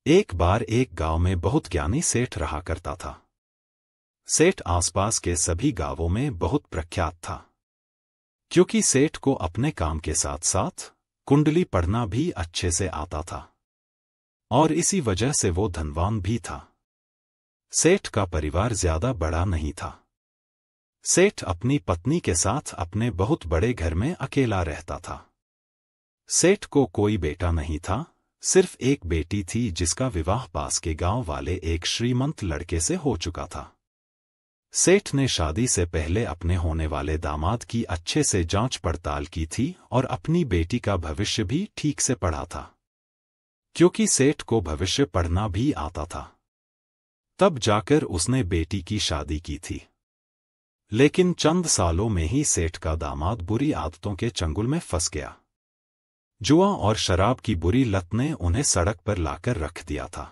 एक बार एक गांव में बहुत ज्ञानी सेठ रहा करता था। सेठ आसपास के सभी गांवों में बहुत प्रख्यात था, क्योंकि सेठ को अपने काम के साथ साथ कुंडली पढ़ना भी अच्छे से आता था, और इसी वजह से वो धनवान भी था। सेठ का परिवार ज्यादा बड़ा नहीं था। सेठ अपनी पत्नी के साथ अपने बहुत बड़े घर में अकेला रहता था। सेठ को कोई बेटा नहीं था, सिर्फ एक बेटी थी जिसका विवाह पास के गांव वाले एक श्रीमंत लड़के से हो चुका था। सेठ ने शादी से पहले अपने होने वाले दामाद की अच्छे से जांच पड़ताल की थी और अपनी बेटी का भविष्य भी ठीक से पढ़ा था, क्योंकि सेठ को भविष्य पढ़ना भी आता था। तब जाकर उसने बेटी की शादी की थी। लेकिन चंद सालों में ही सेठ का दामाद बुरी आदतों के चंगुल में फंस गया। जुआ और शराब की बुरी लत ने उन्हें सड़क पर लाकर रख दिया था।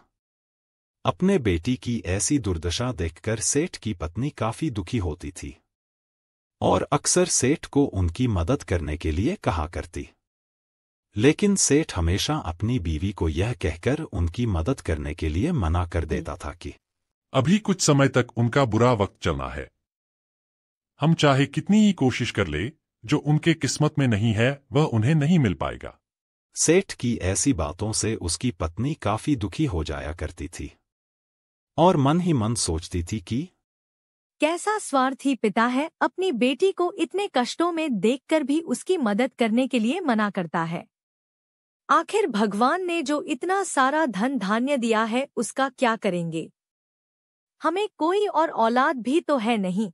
अपने बेटी की ऐसी दुर्दशा देखकर सेठ की पत्नी काफी दुखी होती थी और अक्सर सेठ को उनकी मदद करने के लिए कहा करती। लेकिन सेठ हमेशा अपनी बीवी को यह कहकर उनकी मदद करने के लिए मना कर देता था कि अभी कुछ समय तक उनका बुरा वक्त चलना है। हम चाहे कितनी ही कोशिश कर ले, जो उनके किस्मत में नहीं है वह उन्हें नहीं मिल पाएगा। सेठ की ऐसी बातों से उसकी पत्नी काफी दुखी हो जाया करती थी और मन ही मन सोचती थी कि कैसा स्वार्थी पिता है, अपनी बेटी को इतने कष्टों में देखकर भी उसकी मदद करने के लिए मना करता है। आखिर भगवान ने जो इतना सारा धन धान्य दिया है उसका क्या करेंगे? हमें कोई और औलाद भी तो है नहीं,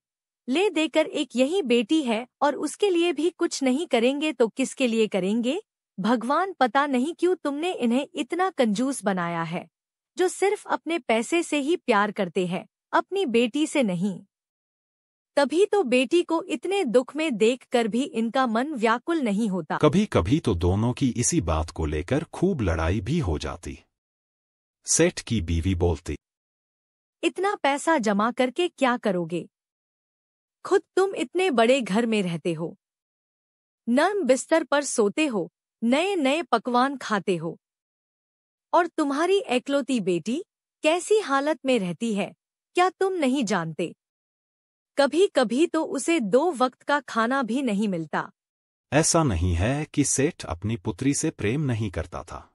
ले देकर एक यही बेटी है और उसके लिए भी कुछ नहीं करेंगे तो किसके लिए करेंगे? भगवान, पता नहीं क्यों तुमने इन्हें इतना कंजूस बनाया है, जो सिर्फ अपने पैसे से ही प्यार करते हैं, अपनी बेटी से नहीं। तभी तो बेटी को इतने दुख में देखकर भी इनका मन व्याकुल नहीं होता। कभी कभी तो दोनों की इसी बात को लेकर खूब लड़ाई भी हो जाती। सेठ की बीवी बोलती, इतना पैसा जमा करके क्या करोगे? खुद तुम इतने बड़े घर में रहते हो, नर्म बिस्तर पर सोते हो, नए नए पकवान खाते हो, और तुम्हारी एकलौती बेटी कैसी हालत में रहती है, क्या तुम नहीं जानते? कभी कभी तो उसे 2 वक्त का खाना भी नहीं मिलता। ऐसा नहीं है कि सेठ अपनी पुत्री से प्रेम नहीं करता था,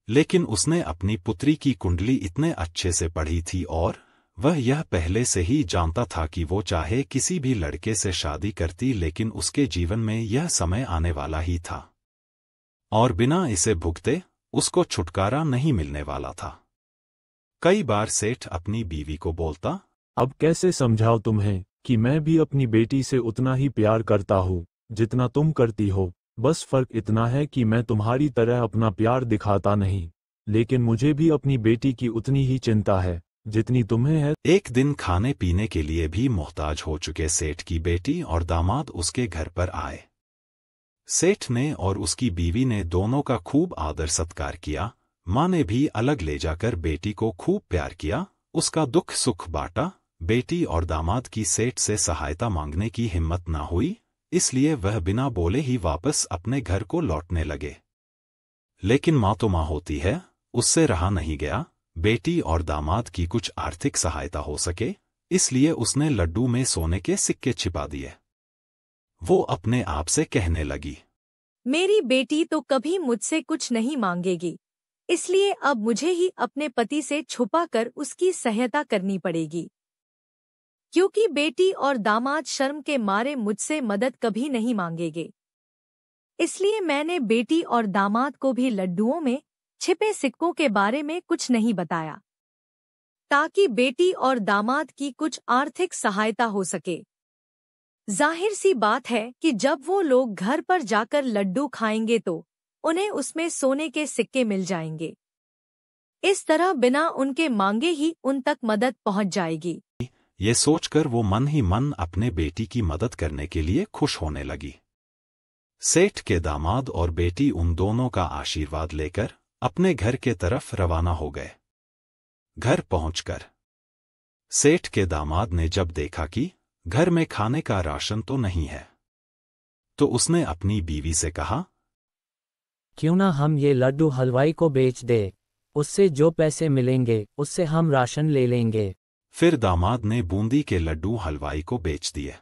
लेकिन उसने अपनी पुत्री की कुंडली इतने अच्छे से पढ़ी थी और वह यह पहले से ही जानता था कि वो चाहे किसी भी लड़के से शादी करती, लेकिन उसके जीवन में यह समय आने वाला ही था और बिना इसे भुगते उसको छुटकारा नहीं मिलने वाला था। कई बार सेठ अपनी बीवी को बोलता, अब कैसे समझाओ तुम्हें कि मैं भी अपनी बेटी से उतना ही प्यार करता हूँ जितना तुम करती हो। बस फर्क इतना है कि मैं तुम्हारी तरह अपना प्यार दिखाता नहीं, लेकिन मुझे भी अपनी बेटी की उतनी ही चिंता है जितनी तुम्हें है। एक दिन खाने पीने के लिए भी मोहताज हो चुके सेठ की बेटी और दामाद उसके घर पर आए। सेठ ने और उसकी बीवी ने दोनों का खूब आदर सत्कार किया। माँ ने भी अलग ले जाकर बेटी को खूब प्यार किया, उसका दुख सुख बांटा। बेटी और दामाद की सेठ से सहायता मांगने की हिम्मत ना हुई, इसलिए वह बिना बोले ही वापस अपने घर को लौटने लगे। लेकिन माँ तो माँ होती है, उससे रहा नहीं गया। बेटी और दामाद की कुछ आर्थिक सहायता हो सके, इसलिए उसने लड्डू में सोने के सिक्के छिपा दिए। वो अपने आप से कहने लगी, मेरी बेटी तो कभी मुझसे कुछ नहीं मांगेगी, इसलिए अब मुझे ही अपने पति से छुपा कर उसकी सहायता करनी पड़ेगी, क्योंकि बेटी और दामाद शर्म के मारे मुझसे मदद कभी नहीं मांगेंगे। इसलिए मैंने बेटी और दामाद को भी लड्डुओं में छिपे सिक्कों के बारे में कुछ नहीं बताया, ताकि बेटी और दामाद की कुछ आर्थिक सहायता हो सके। जाहिर सी बात है कि जब वो लोग घर पर जाकर लड्डू खाएंगे तो उन्हें उसमें सोने के सिक्के मिल जाएंगे। इस तरह बिना उनके मांगे ही उन तक मदद पहुंच जाएगी। ये सोचकर वो मन ही मन अपने बेटी की मदद करने के लिए खुश होने लगी। सेठ के दामाद और बेटी उन दोनों का आशीर्वाद लेकर अपने घर के तरफ रवाना हो गए। घर पहुंचकर सेठ के दामाद ने जब देखा कि घर में खाने का राशन तो नहीं है, तो उसने अपनी बीवी से कहा, क्यों ना हम ये लड्डू हलवाई को बेच दे, उससे जो पैसे मिलेंगे उससे हम राशन ले लेंगे। फिर दामाद ने बूंदी के लड्डू हलवाई को बेच दिए।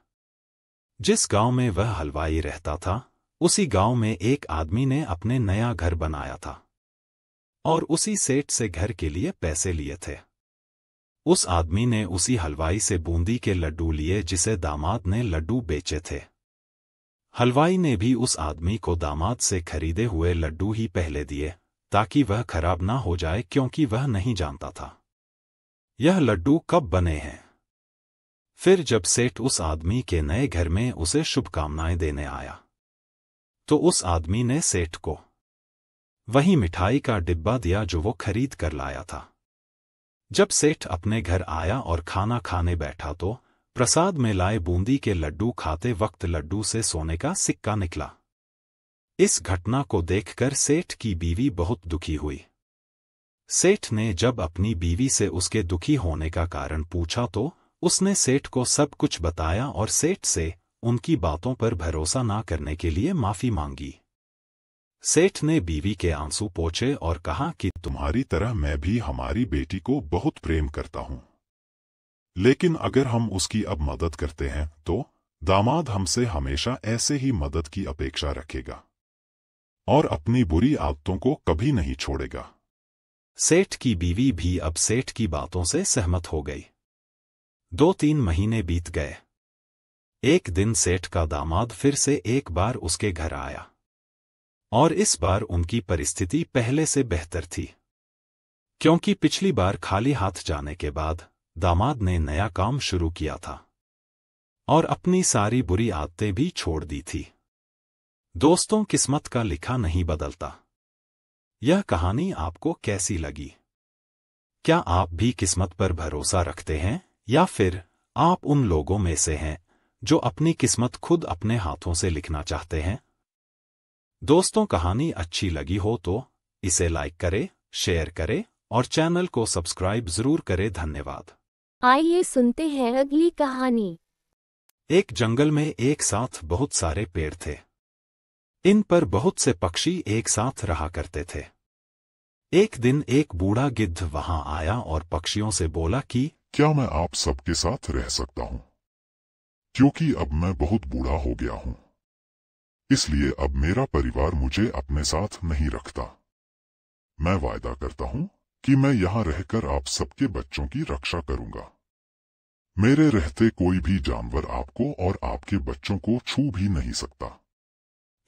जिस गांव में वह हलवाई रहता था, उसी गांव में एक आदमी ने अपने नया घर बनाया था और उसी सेठ से घर के लिए पैसे लिए थे। उस आदमी ने उसी हलवाई से बूंदी के लड्डू लिए जिसे दामाद ने लड्डू बेचे थे। हलवाई ने भी उस आदमी को दामाद से खरीदे हुए लड्डू ही पहले दिए ताकि वह खराब ना हो जाए, क्योंकि वह नहीं जानता था यह लड्डू कब बने हैं। फिर जब सेठ उस आदमी के नए घर में उसे शुभकामनाएं देने आया तो उस आदमी ने सेठ को वही मिठाई का डिब्बा दिया जो वो खरीद कर लाया था। जब सेठ अपने घर आया और खाना खाने बैठा तो प्रसाद में लाए बूंदी के लड्डू खाते वक्त लड्डू से सोने का सिक्का निकला। इस घटना को देखकर सेठ की बीवी बहुत दुखी हुई। सेठ ने जब अपनी बीवी से उसके दुखी होने का कारण पूछा तो उसने सेठ को सब कुछ बताया और सेठ से उनकी बातों पर भरोसा ना करने के लिए माफी मांगी। सेठ ने बीवी के आंसू पोंछे और कहा कि तुम्हारी तरह मैं भी हमारी बेटी को बहुत प्रेम करता हूं, लेकिन अगर हम उसकी अब मदद करते हैं तो दामाद हमसे हमेशा ऐसे ही मदद की अपेक्षा रखेगा और अपनी बुरी आदतों को कभी नहीं छोड़ेगा। सेठ की बीवी भी अब सेठ की बातों से सहमत हो गई। 2-3 महीने बीत गए। एक दिन सेठ का दामाद फिर से एक बार उसके घर आया और इस बार उनकी परिस्थिति पहले से बेहतर थी, क्योंकि पिछली बार खाली हाथ जाने के बाद दामाद ने नया काम शुरू किया था और अपनी सारी बुरी आदतें भी छोड़ दी थी। दोस्तों, किस्मत का लिखा नहीं बदलता। यह कहानी आपको कैसी लगी? क्या आप भी किस्मत पर भरोसा रखते हैं या फिर आप उन लोगों में से हैं जो अपनी किस्मत खुद अपने हाथों से लिखना चाहते हैं? दोस्तों, कहानी अच्छी लगी हो तो इसे लाइक करें, शेयर करें और चैनल को सब्सक्राइब जरूर करें। धन्यवाद। आइए सुनते हैं अगली कहानी। एक जंगल में एक साथ बहुत सारे पेड़ थे। इन पर बहुत से पक्षी एक साथ रहा करते थे। एक दिन एक बूढ़ा गिद्ध वहां आया और पक्षियों से बोला कि क्या मैं आप सबके साथ रह सकता हूं? क्योंकि अब मैं बहुत बूढ़ा हो गया हूं, इसलिए अब मेरा परिवार मुझे अपने साथ नहीं रखता। मैं वायदा करता हूं कि मैं यहां रहकर आप सबके बच्चों की रक्षा करूंगा। मेरे रहते कोई भी जानवर आपको और आपके बच्चों को छू भी नहीं सकता।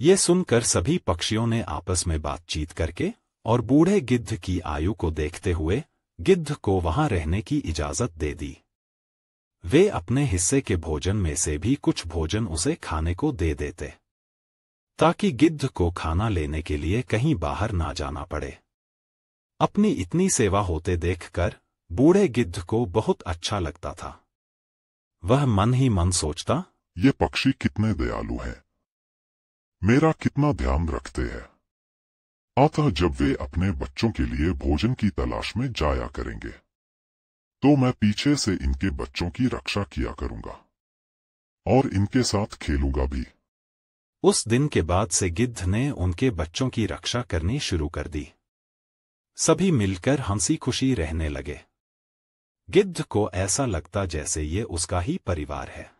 ये सुनकर सभी पक्षियों ने आपस में बातचीत करके और बूढ़े गिद्ध की आयु को देखते हुए गिद्ध को वहां रहने की इजाजत दे दी। वे अपने हिस्से के भोजन में से भी कुछ भोजन उसे खाने को दे देते ताकि गिद्ध को खाना लेने के लिए कहीं बाहर ना जाना पड़े। अपनी इतनी सेवा होते देखकर बूढ़े गिद्ध को बहुत अच्छा लगता था। वह मन ही मन सोचता, ये पक्षी कितने दयालु हैं, मेरा कितना ध्यान रखते हैं। अतः जब वे अपने बच्चों के लिए भोजन की तलाश में जाया करेंगे तो मैं पीछे से इनके बच्चों की रक्षा किया करूंगा और इनके साथ खेलूंगा भी। उस दिन के बाद से गिद्ध ने उनके बच्चों की रक्षा करनी शुरू कर दी। सभी मिलकर हंसी खुशी रहने लगे। गिद्ध को ऐसा लगता जैसे ये उसका ही परिवार है।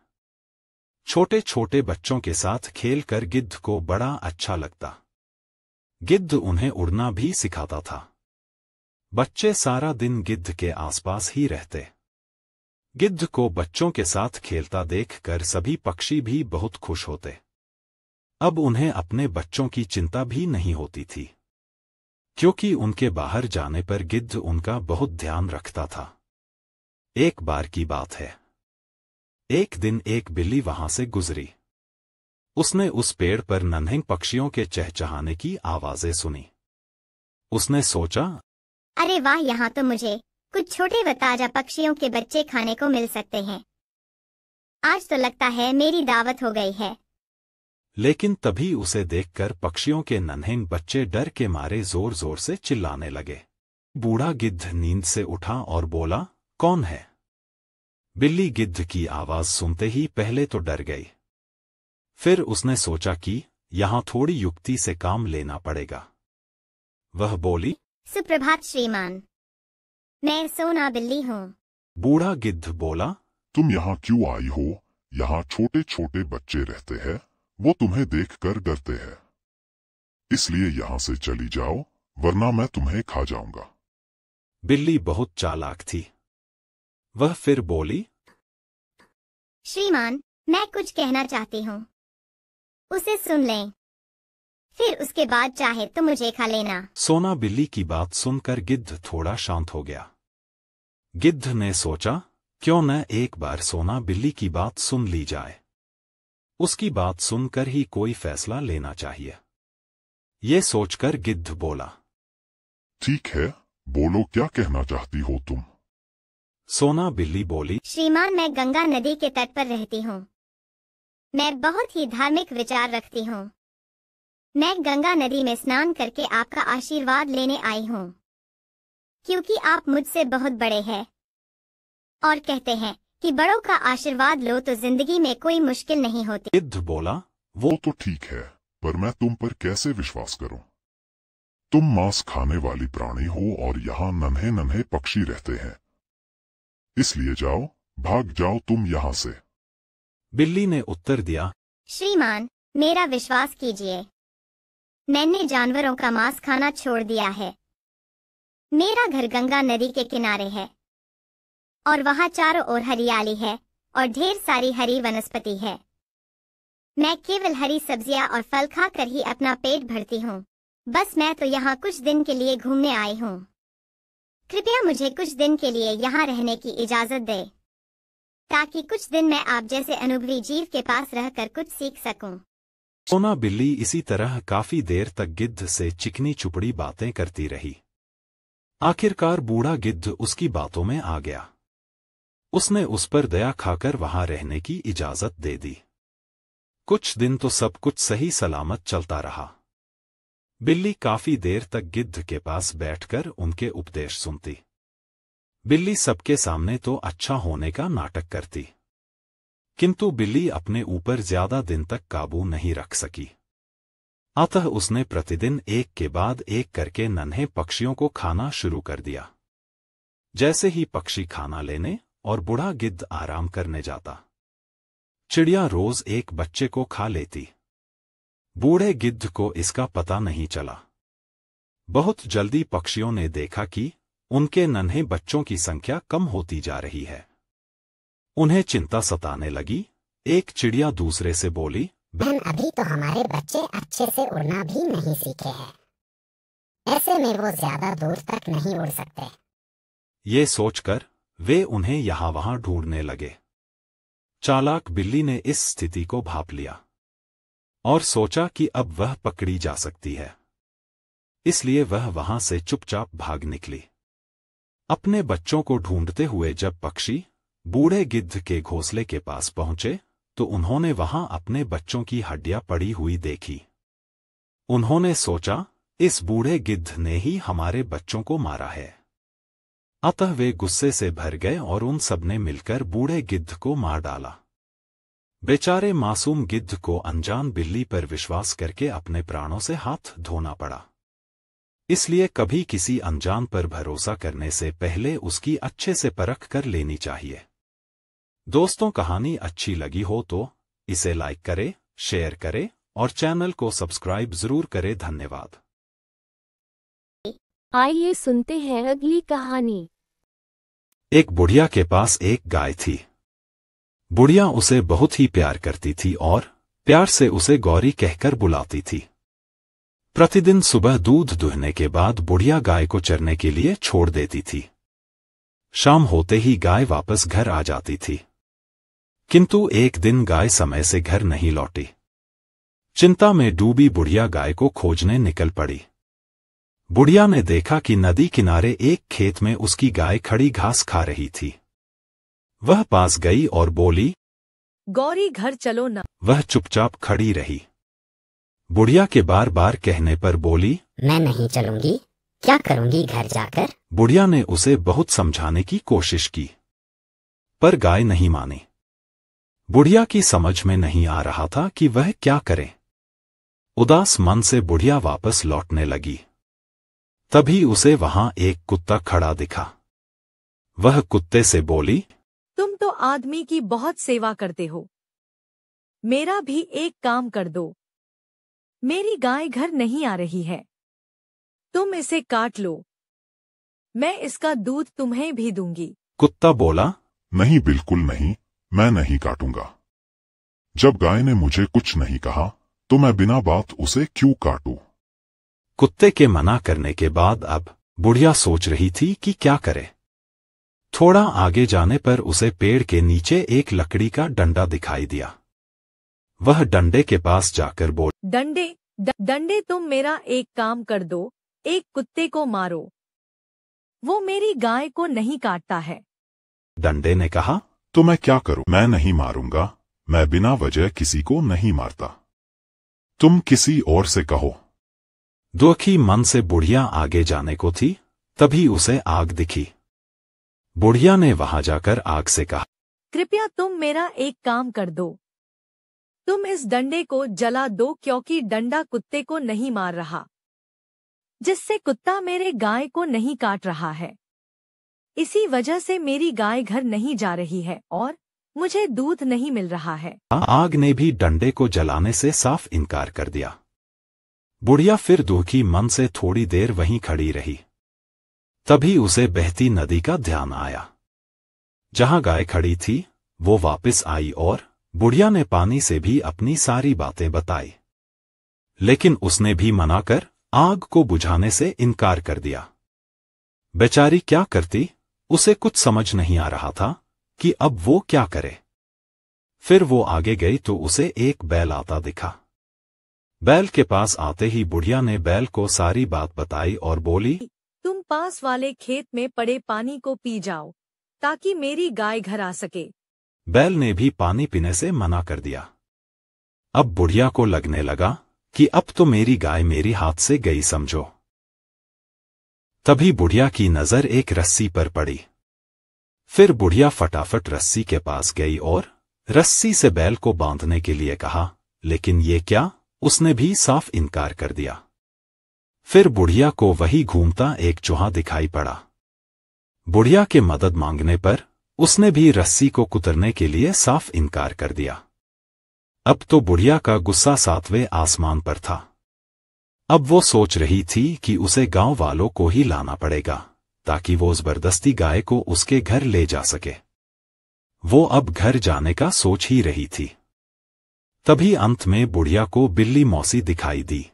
छोटे छोटे बच्चों के साथ खेलकर गिद्ध को बड़ा अच्छा लगता। गिद्ध उन्हें उड़ना भी सिखाता था। बच्चे सारा दिन गिद्ध के आसपास ही रहते। गिद्ध को बच्चों के साथ खेलता देखकर सभी पक्षी भी बहुत खुश होते। अब उन्हें अपने बच्चों की चिंता भी नहीं होती थी, क्योंकि उनके बाहर जाने पर गिद्ध उनका बहुत ध्यान रखता था। एक बार की बात है, एक दिन एक बिल्ली वहां से गुजरी। उसने उस पेड़ पर नन्हे पक्षियों के चहचहाने की आवाजें सुनी। उसने सोचा, अरे वाह, यहाँ तो मुझे कुछ छोटे व ताजा पक्षियों के बच्चे खाने को मिल सकते हैं। आज तो लगता है मेरी दावत हो गई है। लेकिन तभी उसे देखकर पक्षियों के नन्हे बच्चे डर के मारे जोर जोर से चिल्लाने लगे। बूढ़ा गिद्ध नींद से उठा और बोला, कौन है? बिल्ली गिद्ध की आवाज सुनते ही पहले तो डर गई। फिर उसने सोचा कि यहां थोड़ी युक्ति से काम लेना पड़ेगा। वह बोली, सुप्रभात श्रीमान, मैं सोना बिल्ली हूँ। बूढ़ा गिद्ध बोला। तुम यहाँ क्यों आई हो? यहाँ छोटे छोटे बच्चे रहते हैं, वो तुम्हें देखकर डरते हैं, इसलिए यहाँ से चली जाओ, वरना मैं तुम्हें खा जाऊंगा। बिल्ली बहुत चालाक थी। वह फिर बोली। श्रीमान, मैं कुछ कहना चाहती हूँ, उसे सुन लें, फिर उसके बाद चाहे तो मुझे खा लेना। सोना बिल्ली की बात सुनकर गिद्ध थोड़ा शांत हो गया। गिद्ध ने सोचा, क्यों न एक बार सोना बिल्ली की बात सुन ली जाए। उसकी बात सुनकर ही कोई फैसला लेना चाहिए। ये सोचकर गिद्ध बोला। ठीक है, बोलो क्या कहना चाहती हो तुम? सोना बिल्ली बोली। श्रीमान, मैं गंगा नदी के तट पर रहती हूँ। मैं बहुत ही धार्मिक विचार रखती हूँ। मैं गंगा नदी में स्नान करके आपका आशीर्वाद लेने आई हूँ, क्योंकि आप मुझसे बहुत बड़े हैं और कहते हैं कि बड़ों का आशीर्वाद लो तो जिंदगी में कोई मुश्किल नहीं होती। गिद्ध बोला। वो तो ठीक है, पर मैं तुम पर कैसे विश्वास करूं? तुम मांस खाने वाली प्राणी हो और यहाँ नन्हे नन्हे पक्षी रहते हैं, इसलिए जाओ, भाग जाओ तुम यहाँ से। बिल्ली ने उत्तर दिया। श्रीमान, मेरा विश्वास कीजिए, मैंने जानवरों का मांस खाना छोड़ दिया है। मेरा घर गंगा नदी के किनारे है और वहाँ चारों ओर हरियाली है और ढेर सारी हरी वनस्पति है। मैं केवल हरी सब्जियाँ और फल खाकर ही अपना पेट भरती हूँ। बस मैं तो यहाँ कुछ दिन के लिए घूमने आई हूँ। कृपया मुझे कुछ दिन के लिए यहाँ रहने की इजाजत दे, ताकि कुछ दिन मैं आप जैसे अनुभवी जीव के पास रहकर कुछ सीख सकूं। सोना बिल्ली इसी तरह काफी देर तक गिद्ध से चिकनी चुपड़ी बातें करती रही। आखिरकार बूढ़ा गिद्ध उसकी बातों में आ गया। उसने उस पर दया खाकर वहां रहने की इजाजत दे दी। कुछ दिन तो सब कुछ सही सलामत चलता रहा। बिल्ली काफी देर तक गिद्ध के पास बैठकर उनके उपदेश सुनती। बिल्ली सबके सामने तो अच्छा होने का नाटक करती, किंतु बिल्ली अपने ऊपर ज्यादा दिन तक काबू नहीं रख सकी। अतः उसने प्रतिदिन एक के बाद एक करके नन्हे पक्षियों को खाना शुरू कर दिया। जैसे ही पक्षी खाना लेने और बूढ़ा गिद्ध आराम करने जाता, चिड़िया रोज एक बच्चे को खा लेती। बूढ़े गिद्ध को इसका पता नहीं चला। बहुत जल्दी पक्षियों ने देखा कि उनके नन्हे बच्चों की संख्या कम होती जा रही है। उन्हें चिंता सताने लगी। एक चिड़िया दूसरे से बोली। बहन, अभी तो हमारे बच्चे अच्छे से उड़ना भी नहीं सीखे हैं, ऐसे में वो ज्यादा दूर तक नहीं उड़ सकते। ये सोचकर वे उन्हें यहाँ वहां ढूंढने लगे। चालाक बिल्ली ने इस स्थिति को भांप लिया और सोचा कि अब वह पकड़ी जा सकती है, इसलिए वह वहां से चुपचाप भाग निकली। अपने बच्चों को ढूंढते हुए जब पक्षी बूढ़े गिद्ध के घोंसले के पास पहुंचे तो उन्होंने वहां अपने बच्चों की हड्डियां पड़ी हुई देखी। उन्होंने सोचा, इस बूढ़े गिद्ध ने ही हमारे बच्चों को मारा है। अतः वे गुस्से से भर गए और उन सब ने मिलकर बूढ़े गिद्ध को मार डाला। बेचारे मासूम गिद्ध को अनजान बिल्ली पर विश्वास करके अपने प्राणों से हाथ धोना पड़ा। इसलिए कभी किसी अनजान पर भरोसा करने से पहले उसकी अच्छे से परख कर लेनी चाहिए। दोस्तों, कहानी अच्छी लगी हो तो इसे लाइक करें, शेयर करें और चैनल को सब्सक्राइब जरूर करें। धन्यवाद। आइए सुनते हैं अगली कहानी। एक बुढ़िया के पास एक गाय थी। बुढ़िया उसे बहुत ही प्यार करती थी और प्यार से उसे गौरी कहकर बुलाती थी। प्रतिदिन सुबह दूध दुहने के बाद बुढ़िया गाय को चरने के लिए छोड़ देती थी। शाम होते ही गाय वापस घर आ जाती थी, किंतु एक दिन गाय समय से घर नहीं लौटी। चिंता में डूबी बुढ़िया गाय को खोजने निकल पड़ी। बुढ़िया ने देखा कि नदी किनारे एक खेत में उसकी गाय खड़ी घास खा रही थी। वह पास गई और बोली, गौरी घर चलो ना। वह चुपचाप खड़ी रही। बुढ़िया के बार बार कहने पर बोली, मैं नहीं चलूंगी, क्या करूंगी घर जाकर। बुढ़िया ने उसे बहुत समझाने की कोशिश की, पर गाय नहीं मानी। बुढ़िया की समझ में नहीं आ रहा था कि वह क्या करे। उदास मन से बुढ़िया वापस लौटने लगी। तभी उसे वहां एक कुत्ता खड़ा दिखा। वह कुत्ते से बोली, तुम तो आदमी की बहुत सेवा करते हो, मेरा भी एक काम कर दो। मेरी गाय घर नहीं आ रही है, तुम इसे काट लो, मैं इसका दूध तुम्हें भी दूंगी। कुत्ता बोला, नहीं, बिल्कुल नहीं, मैं नहीं काटूंगा। जब गाय ने मुझे कुछ नहीं कहा तो मैं बिना बात उसे क्यों काटूं? कुत्ते के मना करने के बाद अब बुढ़िया सोच रही थी कि क्या करे। थोड़ा आगे जाने पर उसे पेड़ के नीचे एक लकड़ी का डंडा दिखाई दिया। वह डंडे के पास जाकर बोल, डंडे तुम मेरा एक काम कर दो, एक कुत्ते को मारो, वो मेरी गाय को नहीं काटता है। डंडे ने कहा, तो मैं क्या करूं? मैं नहीं मारूंगा, मैं बिना वजह किसी को नहीं मारता। तुम किसी और से कहो। दुखी मन से बुढ़िया आगे जाने को थी, तभी उसे आग दिखी। बुढ़िया ने वहां जाकर आग से कहा, कृपया तुम मेरा एक काम कर दो, तुम इस डंडे को जला दो, क्योंकि डंडा कुत्ते को नहीं मार रहा, जिससे कुत्ता मेरे गाय को नहीं काट रहा है। इसी वजह से मेरी गाय घर नहीं जा रही है और मुझे दूध नहीं मिल रहा है। आग ने भी डंडे को जलाने से साफ इनकार कर दिया। बुढ़िया फिर दुखी मन से थोड़ी देर वहीं खड़ी रही। तभी उसे बहती नदी का ध्यान आया। जहां गाय खड़ी थी वो वापस आई और बुढ़िया ने पानी से भी अपनी सारी बातें बताई, लेकिन उसने भी मना कर आग को बुझाने से इनकार कर दिया। बेचारी क्या करती, उसे कुछ समझ नहीं आ रहा था कि अब वो क्या करे। फिर वो आगे गई तो उसे एक बैल आता दिखा। बैल के पास आते ही बुढ़िया ने बैल को सारी बात बताई और बोली, तुम पास वाले खेत में पड़े पानी को पी जाओ, ताकि मेरी गाय घर आ सके। बैल ने भी पानी पीने से मना कर दिया। अब बुढ़िया को लगने लगा कि अब तो मेरी गाय मेरी हाथ से गई समझो। तभी बुढ़िया की नजर एक रस्सी पर पड़ी। फिर बुढ़िया फटाफट रस्सी के पास गई और रस्सी से बैल को बांधने के लिए कहा, लेकिन ये क्या, उसने भी साफ इनकार कर दिया। फिर बुढ़िया को वही घूमता एक चूहा दिखाई पड़ा। बुढ़िया के मदद मांगने पर उसने भी रस्सी को कुतरने के लिए साफ इनकार कर दिया। अब तो बुढ़िया का गुस्सा 7वें आसमान पर था। अब वो सोच रही थी कि उसे गांव वालों को ही लाना पड़ेगा, ताकि वो जबरदस्ती गाय को उसके घर ले जा सके। वो अब घर जाने का सोच ही रही थी। तभी अंत में बुढ़िया को बिल्ली मौसी दिखाई दी।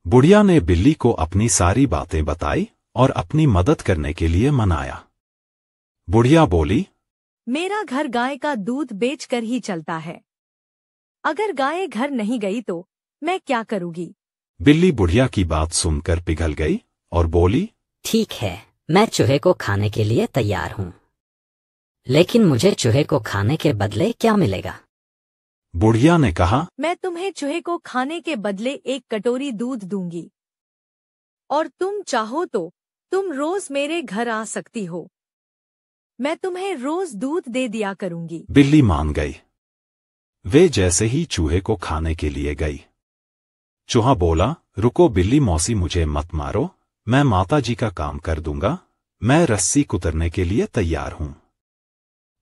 बुढ़िया ने बिल्ली को अपनी सारी बातें बताई और अपनी मदद करने के लिए मनाया। बुढ़िया बोली, मेरा घर गाय का दूध बेचकर ही चलता है, अगर गाय घर नहीं गई तो मैं क्या करूंगी। बिल्ली बुढ़िया की बात सुनकर पिघल गई और बोली, ठीक है, मैं चूहे को खाने के लिए तैयार हूँ, लेकिन मुझे चूहे को खाने के बदले क्या मिलेगा? बुढ़िया ने कहा, मैं तुम्हें चूहे को खाने के बदले एक कटोरी दूध दूंगी, और तुम चाहो तो तुम रोज मेरे घर आ सकती हो, मैं तुम्हें रोज दूध दे दिया करूंगी। बिल्ली मान गई। वे जैसे ही चूहे को खाने के लिए गई, चूहा बोला, रुको बिल्ली मौसी, मुझे मत मारो, मैं माताजी का काम कर दूंगा, मैं रस्सी कुतरने के लिए तैयार हूं।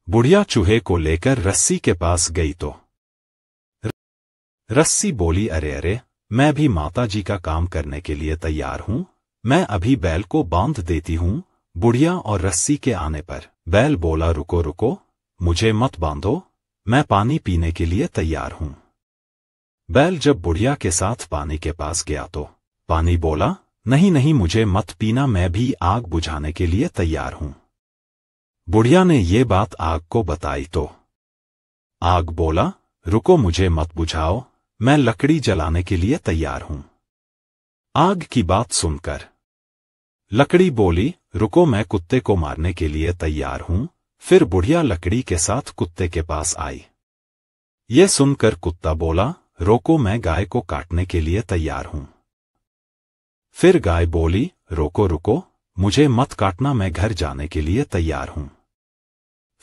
बुढ़िया चूहे को लेकर रस्सी के पास गई तो रस्सी बोली, अरे अरे, मैं भी माताजी का काम करने के लिए तैयार हूं, मैं अभी बैल को बांध देती हूं। बुढ़िया और रस्सी के आने पर बैल बोला, रुको रुको, मुझे मत बांधो, मैं पानी पीने के लिए तैयार हूं। बैल जब बुढ़िया के साथ पानी के पास गया तो पानी बोला, नहीं नहीं, मुझे मत पीना, मैं भी आग बुझाने के लिए तैयार हूं। बुढ़िया ने ये बात आग को बताई तो आग बोला, रुको, मुझे मत बुझाओ, मैं लकड़ी जलाने के लिए तैयार हूं। आग की बात सुनकर लकड़ी बोली, रुको, मैं कुत्ते को मारने के लिए तैयार हूं। फिर बुढ़िया लकड़ी के साथ कुत्ते के पास आई। ये सुनकर कुत्ता बोला, रोको, मैं गाय को काटने के लिए तैयार हूं। फिर गाय बोली, रोको रुको, मुझे मत काटना, मैं घर जाने के लिए तैयार हूं।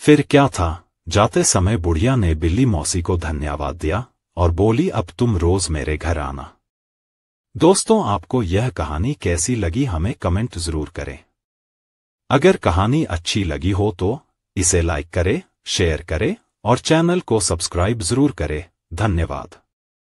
फिर क्या था, जाते समय बुढ़िया ने बिल्ली मौसी को धन्यवाद दिया और बोली, अब तुम रोज मेरे घर आना, दोस्तों, आपको यह कहानी कैसी लगी हमें कमेंट जरूर करें। अगर कहानी अच्छी लगी हो तो इसे लाइक करें, शेयर करें और चैनल को सब्सक्राइब जरूर करें। धन्यवाद।